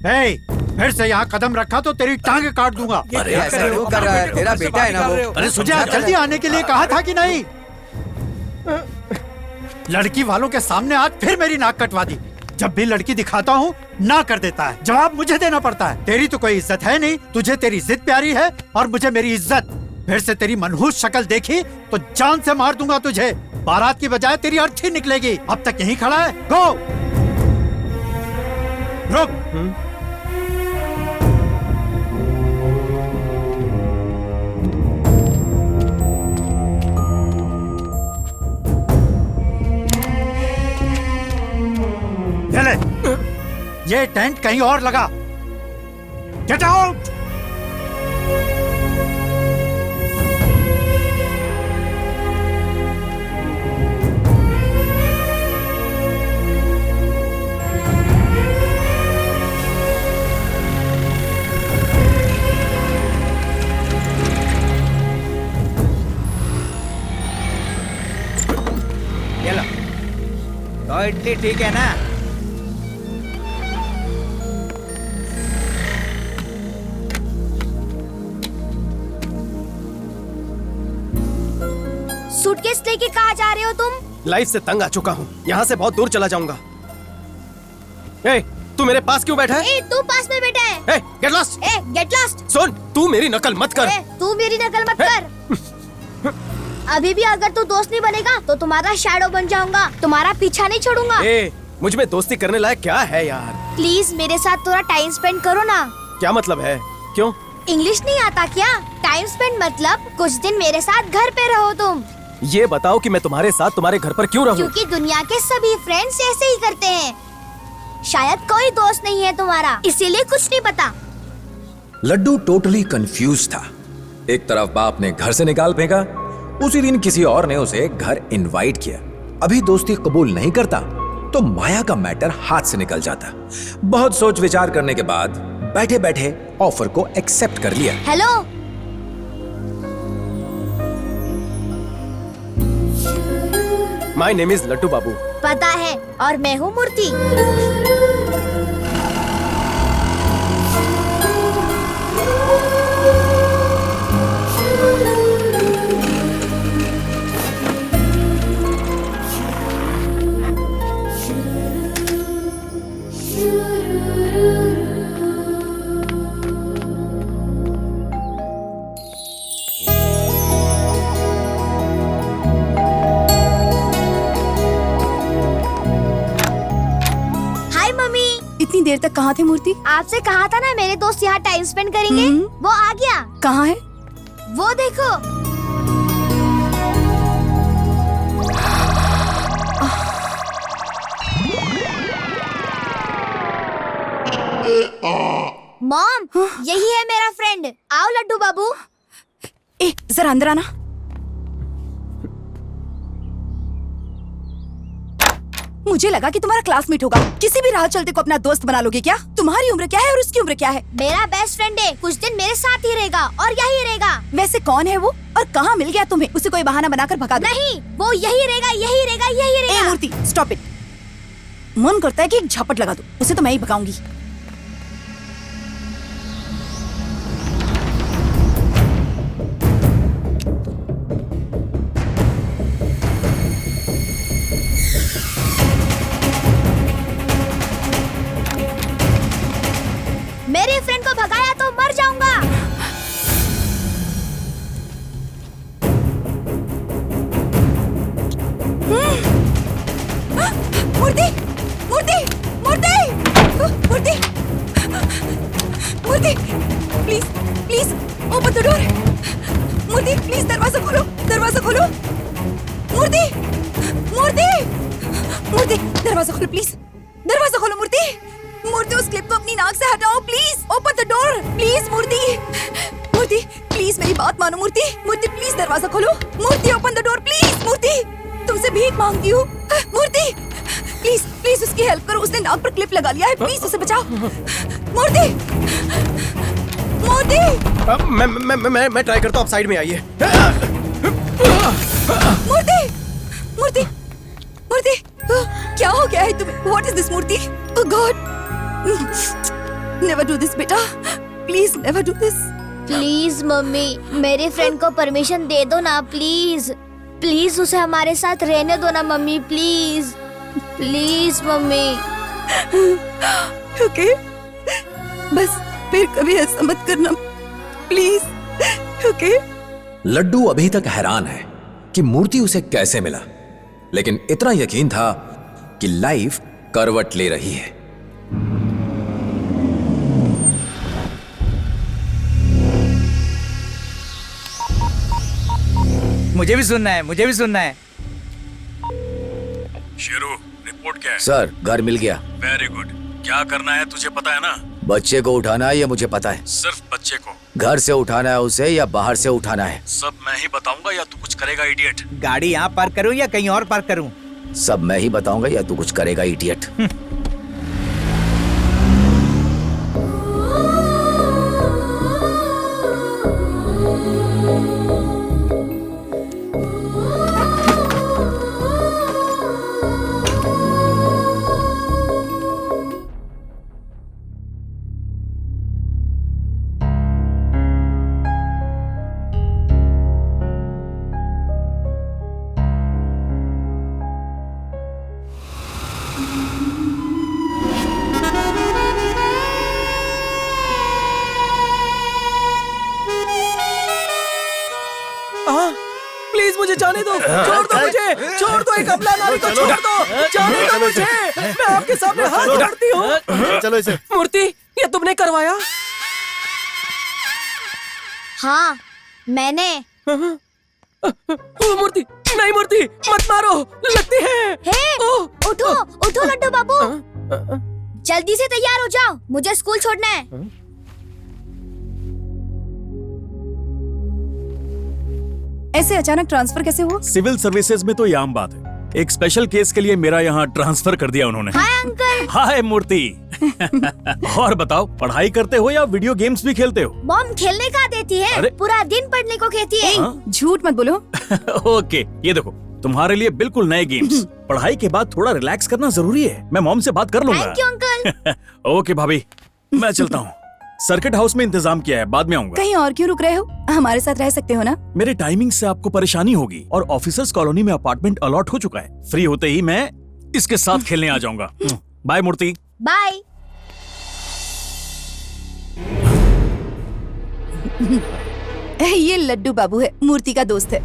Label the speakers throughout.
Speaker 1: हे, फिर से यहाँ कदम रखा तो तेरी टांगे काट दूंगा।
Speaker 2: अरे ऐसा क्यों कर रहा है? तेरा बेटा है ना वो।
Speaker 1: अरे तुझे जल्दी आने के लिए कहा था कि नहीं? लड़की वालों के सामने आज फिर मेरी नाक कटवा दी। जब भी लड़की दिखाता हूँ ना कर देता है, जवाब मुझे देना पड़ता है। तेरी तो कोई इज्जत है नहीं, तुझे तेरी जिद प्यारी है और मुझे मेरी इज्जत। फिर से तेरी मनहूस शक्ल देखी तो जान से मार दूंगा तुझे। बारात की बजाय तेरी अर्थी निकलेगी। अब तक यहीं खड़ा है, गो रुक। ये टेंट कहीं और लगा। Get out.
Speaker 2: चलो तो इडली ठीक है ना?
Speaker 3: सूटकेस लेके कहाँ जा रहे हो तुम?
Speaker 4: लाइफ से तंग आ चुका हूँ, यहाँ से बहुत दूर चला जाऊंगा। ए, तू मेरे पास क्यों बैठा है?
Speaker 3: ए, तू पास में बैठा है।
Speaker 4: ए, गेट लॉस्ट।
Speaker 3: ए, गेट लॉस्ट।
Speaker 4: सुन, तू मेरी नकल मत कर।
Speaker 3: ए, तू मेरी नकल मत कर। अभी भी अगर तू दोस्त नहीं बनेगा तो तुम्हारा शैडो बन जाऊंगा। तुम्हारा पीछा नहीं छोड़ूंगा।
Speaker 4: ए, मुझ में दोस्ती करने लायक क्या है यार?
Speaker 3: प्लीज मेरे साथ थोड़ा टाइम स्पेंड करो ना।
Speaker 4: क्या मतलब है? क्यों?
Speaker 3: इंग्लिश नहीं आता क्या? टाइम स्पेंड मतलब कुछ दिन मेरे साथ घर पे रहो तुम।
Speaker 4: ये बताओ कि मैं तुम्हारे साथ तुम्हारे घर पर क्यों रहूं?
Speaker 3: क्योंकि दुनिया के सभी फ्रेंड्स ऐसे ही करते हैं। शायद कोई दोस्त नहीं है तुम्हारा, इसीलिए कुछ नहीं पता।
Speaker 5: लड्डू टोटली कंफ्यूज था। एक तरफ बाप ने घर से निकाल फेंका, उसी दिन किसी और ने उसे घर इनवाइट किया। अभी दोस्ती कबूल नहीं करता तो माया का मैटर हाथ से निकल जाता। बहुत सोच विचार करने के बाद बैठे बैठे ऑफर को एक्सेप्ट कर लिया।
Speaker 3: हेलो,
Speaker 4: माय नेम इज लट्टू बाबू।
Speaker 3: पता है, और मैं हूँ मूर्ति।
Speaker 6: इतनी देर तक कहाँ थे मूर्ति?
Speaker 3: आपसे कहा था ना मेरे दोस्त यहाँ टाइम स्पेंड करेंगे। वो आ गया।
Speaker 6: कहाँ है?
Speaker 3: वो देखो। मॉम, यही है मेरा फ्रेंड। आओ लड्डू बाबू।
Speaker 6: ए, जरा अंदर आना। मुझे लगा कि तुम्हारा क्लासमेट होगा। किसी भी राह चलते को अपना दोस्त बना लोगे क्या? तुम्हारी उम्र क्या है और उसकी उम्र क्या है?
Speaker 3: मेरा बेस्ट फ्रेंड है, कुछ दिन मेरे साथ ही रहेगा और यही रहेगा।
Speaker 6: वैसे कौन है वो और कहाँ मिल गया तुम्हें? उसे कोई बहाना बनाकर भगा दो।
Speaker 3: नहीं, वो यही रहेगा, यही रहेगा, यही रहेगा।
Speaker 6: ए मूर्ति, स्टॉप इट। मन करता है कि एक झपट लगा दो। उसे तो मैं ही भगाऊंगी।
Speaker 3: मेरे फ्रेंड को भगाया तो मर जाऊंगा।
Speaker 6: Murti, Murti, Murti, Murti, Murti, please, please, open the door. Murti, please दरवाजा खोलो, दरवाजा खोलो। मूर्ति, मूर्ति, मूर्ति, दरवाजा खोलो प्लीज, दरवाजा खोलो मूर्ति। मूर्ति, उस क्लिप को अपनी नाक से हटाओ please. Open the door please Murti. Murti, please मेरी बात मानो मूर्ति। मूर्ति, प्लीज दरवाजा खोलो। Murti, open the door please. Murti, तुमसे भीख मांगती हूँ। मूर्ति, प्लीज, प्लीज उसकी हेल्प करो। उसने नाक पर क्लिप लगा लिया है, प्लीज उसे बचाओ। मूर्ति, मूर्ति,
Speaker 4: मैं ट्राई करता हूँ। आप साइड में आइए।
Speaker 6: मूर्ति, मूर्ति, मूर्ति, क्या हो गया है तुम्हें? What is this Murti? Oh God! Never do this बेटा, please never do this.
Speaker 3: Please mummy, मेरी फ्रेंड को परमिशन दे दो ना प्लीज। प्लीज उसे हमारे साथ रहने दो ना mummy, please please mummy.
Speaker 6: Okay, बस फिर कभी ऐसा मत करना प्लीज, ओके?
Speaker 5: लड्डू अभी तक हैरान है कि मूर्ति उसे कैसे मिला, लेकिन इतना यकीन था कि लाइफ करवट ले रही है।
Speaker 2: मुझे भी सुनना है, मुझे भी सुनना है।
Speaker 7: शेरू, रिपोर्ट क्या है?
Speaker 8: सर, घर मिल गया।
Speaker 7: Very good. क्या करना है तुझे पता है ना?
Speaker 8: बच्चे को उठाना है, ये मुझे पता है।
Speaker 7: सिर्फ बच्चे को?
Speaker 8: घर से उठाना है उसे या बाहर से उठाना है?
Speaker 7: सब मैं ही बताऊंगा या तू कुछ करेगा इडियट?
Speaker 2: गाड़ी यहाँ पार्क करूँ या कहीं और पार्क करूँ?
Speaker 8: सब मैं ही बताऊंगा या तू कुछ करेगा इडियट?
Speaker 4: प्लीज मुझे जाने दो, छोड़ दो मुझे, छोड़ दो, एक अबला नारी को छोड़ दो, जाने दो मुझे, मैं आपके सामने हाथ जोड़ती हूँ।
Speaker 1: चलो इसे।
Speaker 4: मूर्ति, ये तुमने करवाया?
Speaker 3: हाँ मैंने।
Speaker 4: ओ मूर्ति, नहीं मूर्ति, मत मारो, लगती है।
Speaker 3: हे, उठो उठो लड्डू बाबू, जल्दी से तैयार हो जाओ, मुझे स्कूल छोड़ना है।
Speaker 6: ऐसे अचानक ट्रांसफर कैसे हुआ?
Speaker 7: सिविल सर्विसेज में तो ये आम बात है। एक स्पेशल केस के लिए मेरा यहाँ ट्रांसफर कर दिया उन्होंने।
Speaker 3: Hi uncle.
Speaker 7: हाय मूर्ति। और बताओ, पढ़ाई करते हो या वीडियो गेम्स भी खेलते हो?
Speaker 3: मॉम खेलने का देती है,
Speaker 7: अरे?
Speaker 3: पूरा दिन पढ़ने को कहती है।
Speaker 6: झूठ मत बोलो।
Speaker 7: ओके, ये देखो तुम्हारे लिए बिल्कुल नए गेम्स। पढ़ाई के बाद थोड़ा रिलैक्स करना जरूरी है। मैं मॉम से बात कर लूंगा।
Speaker 3: Thank you uncle.
Speaker 7: ओके भाभी, मैं चलता हूँ। सर्किट हाउस में इंतजाम किया है, बाद में आऊंगा।
Speaker 6: कहीं और क्यों रुक रहे हो? हमारे साथ रह सकते हो ना?
Speaker 7: मेरे टाइमिंग से आपको परेशानी होगी और ऑफिसर्स कॉलोनी में अपार्टमेंट अलॉट हो चुका है। फ्री होते ही मैं इसके साथ खेलने आ जाऊंगा। बाय मूर्ति।
Speaker 3: बाय।
Speaker 6: ये लड्डू बाबू है, मूर्ति का दोस्त है।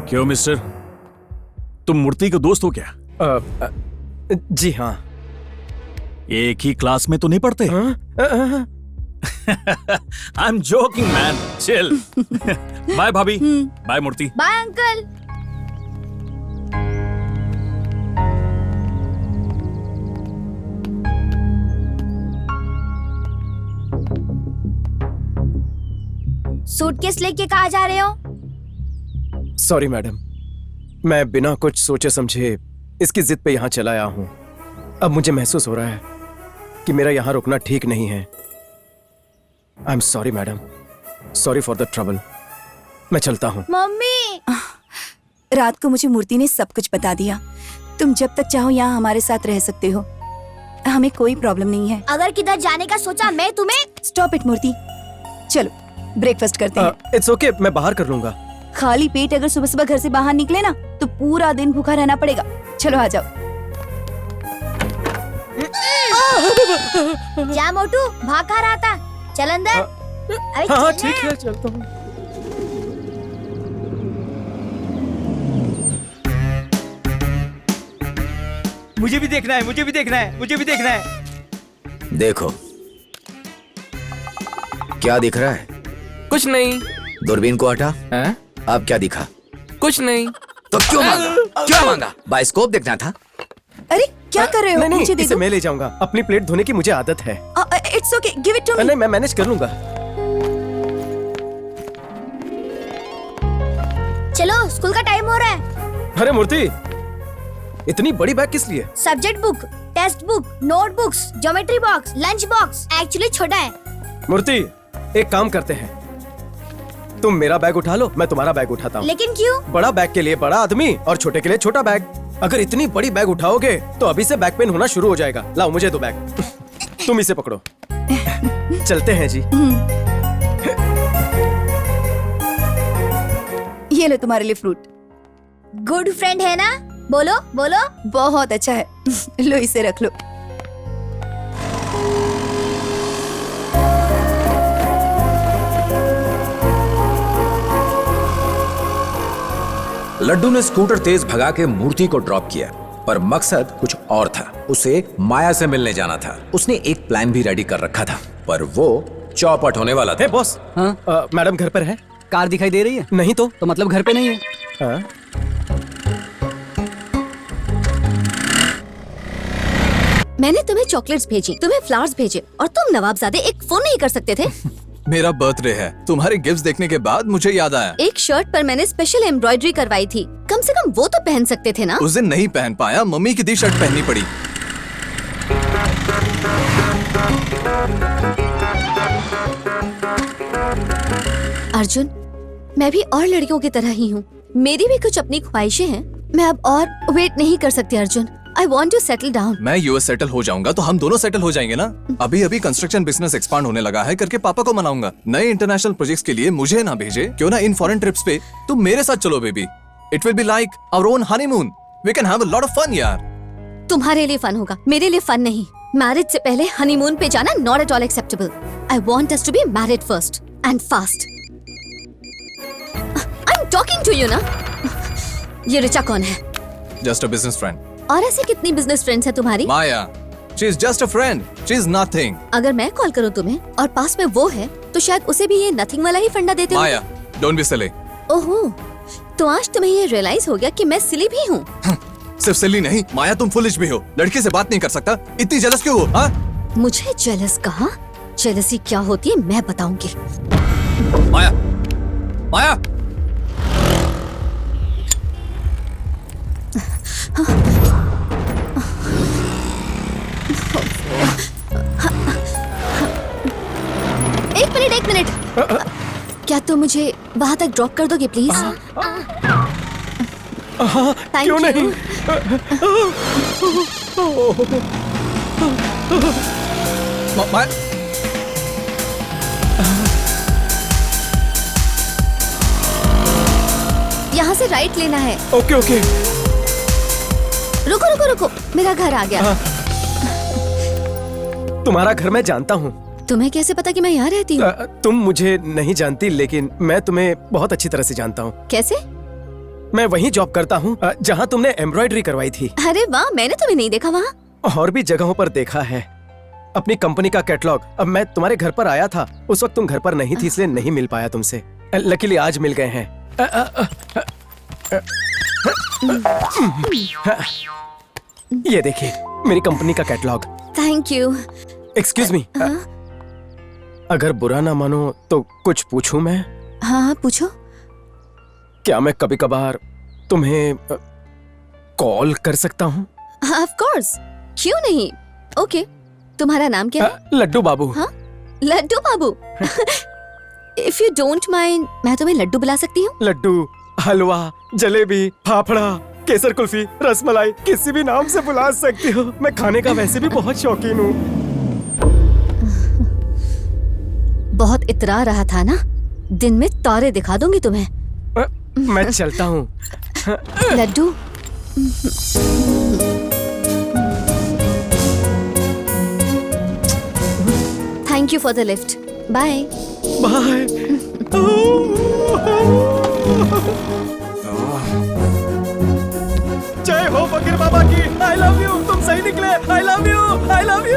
Speaker 7: क्यों मिस्टर, तुम मूर्ति के दोस्त हो क्या?
Speaker 4: जी हाँ।
Speaker 7: एक ही क्लास में तो नहीं पढ़ते? I am joking man, chill. Bye भाभी। Bye Murti.
Speaker 3: Bye uncle. Suitcase लेके कहाँ जा रहे हो?
Speaker 4: सॉरी मैडम, मैं बिना कुछ सोचे समझे इसकी जिद पे यहाँ चला आया हूँ। अब मुझे महसूस हो रहा है कि मेरा यहाँ रुकना ठीक नहीं है। I am sorry madam, sorry for the trouble. मैं चलता हूँ।
Speaker 3: मम्मी।
Speaker 6: रात को मुझे मूर्ति ने सब कुछ बता दिया। तुम जब तक चाहो यहाँ हमारे साथ रह सकते हो, हमें कोई प्रॉब्लम नहीं है।
Speaker 3: अगर किधर जाने का सोचा मैं तुम्हें।
Speaker 6: स्टॉप इट मूर्ति, चलो ब्रेकफास्ट करते हैं।
Speaker 4: इट्स ओके, मैं बाहर कर लूंगा।
Speaker 6: खाली पेट अगर सुबह सुबह घर से बाहर निकले ना तो पूरा दिन भूखा रहना पड़ेगा। चलो आ जाओ।
Speaker 3: जा मोटू, भाग कहाँ रहा था? चल अंदर। अरे
Speaker 4: हाँ
Speaker 3: चल
Speaker 4: ठीक
Speaker 3: ना।
Speaker 4: है, चलता हूँ।
Speaker 2: मुझे भी देखना है, मुझे भी देखना है, मुझे भी देखना है।
Speaker 8: देखो क्या दिख रहा है?
Speaker 9: कुछ नहीं।
Speaker 8: दूरबीन को हटा।
Speaker 9: हैं?
Speaker 8: अब क्या दिखा?
Speaker 9: कुछ नहीं।
Speaker 8: तो क्यों मांगा? क्यों मांगा? बाइस्कोप देखना था।
Speaker 6: अरे क्या कर रहे हो?
Speaker 4: नहीं
Speaker 6: मुझे
Speaker 4: नहीं,
Speaker 6: दे
Speaker 4: इसे
Speaker 6: दो।
Speaker 4: मैं ले जाऊंगा। अपनी प्लेट धोने की मुझे आदत है।
Speaker 6: It's okay, give it to me.
Speaker 4: नहीं, मैं मैनेज कर लूंगा।
Speaker 3: चलो स्कूल का टाइम हो रहा है।
Speaker 4: अरे मूर्ति, इतनी बड़ी बैग किस लिए?
Speaker 3: Subject book, text book, notebooks, geometry box, lunch box. Actually छोटा है।
Speaker 4: मूर्ति, एक काम करते हैं, तुम मेरा बैग उठा लो, मैं तुम्हारा बैग उठाता हूँ।
Speaker 3: लेकिन क्यों?
Speaker 4: बड़ा बैग के लिए बड़ा आदमी और छोटे के लिए छोटा बैग। अगर इतनी बड़ी बैग उठाओगे तो अभी से बैक पेन होना शुरू हो जाएगा। लाओ मुझे दो बैग। तुम इसे पकड़ो। चलते हैं जी।
Speaker 6: ये लो तुम्हारे लिए फ्रूट।
Speaker 3: गुड फ्रेंड है ना? बोलो बोलो।
Speaker 6: बहुत अच्छा है। लो इसे रख लो।
Speaker 5: लड्डू ने स्कूटर तेज भगा के मूर्ति को ड्रॉप किया, पर मकसद कुछ और था। उसे माया से मिलने जाना था। उसने एक प्लान भी रेडी कर रखा था, पर वो चौपट होने वाला था।
Speaker 4: बॉस, मैडम घर पर है?
Speaker 2: कार दिखाई दे रही है?
Speaker 4: नहीं तो
Speaker 2: मतलब घर पे नहीं है?
Speaker 4: हाँ?
Speaker 10: मैंने तुम्हें चॉकलेट्स भेजी, तुम्हें फ्लावर्स भेजे, और तुम नवाबजादे एक फोन नहीं कर सकते थे?
Speaker 11: मेरा बर्थडे है। तुम्हारे गिफ्ट्स देखने के बाद मुझे याद आया।
Speaker 10: एक शर्ट पर मैंने स्पेशल एम्ब्रॉयडरी करवाई थी, कम से कम वो तो पहन सकते थे ना?
Speaker 11: उस दिन नहीं पहन पाया, मम्मी की दी शर्ट पहननी पड़ी।
Speaker 10: अर्जुन, मैं भी और लड़कियों की तरह ही हूँ। मेरी भी कुछ अपनी ख्वाहिशें हैं। मैं अब और वेट नहीं कर सकती Arjun. I want to settle down.
Speaker 11: मैं यूएस सेटल हो जाऊंगा तो हम दोनों सेटल हो जाएंगे ना। अभी अभी कंस्ट्रक्शन बिजनेस एक्सपांड होने लगा है करके पापा को मनाऊंगा। नए इंटरनेशनल प्रोजेक्ट्स के लिए मुझे ना भेजे, क्यों ना इन फॉरेन ट्रिप्स पे तुम मेरे साथ चलो baby. It will be like our own honeymoon. We can have a lot of fun यार।
Speaker 10: तुम्हारे लिए फन होगा, मेरे लिए फन नहीं। मैरिज से पहले हनीमून पे जाना not at all acceptable. I want us to be married first and fast. I am talking to you ना। ये ऋचा कौन है?
Speaker 11: Just a business friend.
Speaker 10: और ऐसे कितनी बिजनेस फ्रेंड्स है तुम्हारी?
Speaker 11: Maya, she is just a friend, she is nothing.
Speaker 10: अगर मैं कॉल करूं तुम्हें और पास में वो है तो शायद उसे भी ये नथिंग वाला ही फंडा देते हो।
Speaker 11: माया, डोंट बी सिली।
Speaker 10: ओहो, तो आज तुम्हें ये रियलाइज हो गया कि मैं सिली भी हूँ।
Speaker 11: सिर्फ सिली नहीं माया, तुम फुलिश भी हो। लड़की से बात नहीं कर सकता, इतनी जेलस क्यों हो? हाँ?
Speaker 10: मुझे जेलस कहा? जेलसी क्या होती है मैं बताऊंगी।
Speaker 11: माया, माया। एक मिनट। क्या तुम मुझे वहाँ तक ड्रॉप कर दोगे प्लीज?
Speaker 4: क्यों नहीं?
Speaker 10: यहाँ से राइट लेना है।
Speaker 4: Okay okay.
Speaker 10: रुको रुको रुको, मेरा घर आ गया।
Speaker 4: तुम्हारा घर मैं जानता हूँ।
Speaker 10: तुम्हें कैसे पता कि मैं यहाँ रहती हूँ?
Speaker 4: तुम मुझे नहीं जानती, लेकिन मैं तुम्हें बहुत अच्छी तरह से जानता हूँ।
Speaker 10: कैसे?
Speaker 4: मैं वहीं जॉब करता हूँ जहाँ तुमने एम्ब्रॉयडरी करवाई थी।
Speaker 10: अरे वाह, मैंने तुम्हें नहीं देखा वहाँ।
Speaker 4: और भी जगहों पर देखा है। अपनी कंपनी का कैटलॉग। अब मैं तुम्हारे घर पर आया था, उस वक्त तुम घर पर नहीं थी, इसलिए नहीं मिल पाया तुमसे। लकीली आज मिल गए हैं। ये देखिए मेरी कंपनी का catalogue.
Speaker 10: Thank you.
Speaker 4: Excuse me, अगर बुरा ना मानो तो कुछ पूछूं मैं?
Speaker 10: हाँ पूछो।
Speaker 4: क्या मैं कभी कभार तुम्हें कॉल कर सकता हूँ?
Speaker 10: ऑफ कोर्स, क्यों नहीं। ओके, तुम्हारा नाम क्या है?
Speaker 4: लड्डू बाबू।
Speaker 10: हाँ, लड्डू बाबू। इफ यू डोंट माइंड, मैं तुम्हें लड्डू बुला सकती हूँ?
Speaker 4: लड्डू, हलवा, जलेबी, फाफड़ा, केसर कुल्फी, रसमलाई, किसी भी नाम से बुला सकती हो। मैं खाने का वैसे भी बहुत शौकीन हूँ।
Speaker 10: बहुत इतरा रहा था ना, दिन में तारे दिखा दूंगी तुम्हें।
Speaker 4: मैं चलता हूँ।
Speaker 10: Laddu. Thank you for the lift. Bye
Speaker 4: bye. जय हो फकीर बाबा की। I love you. तुम सही निकले। I love you. I love you.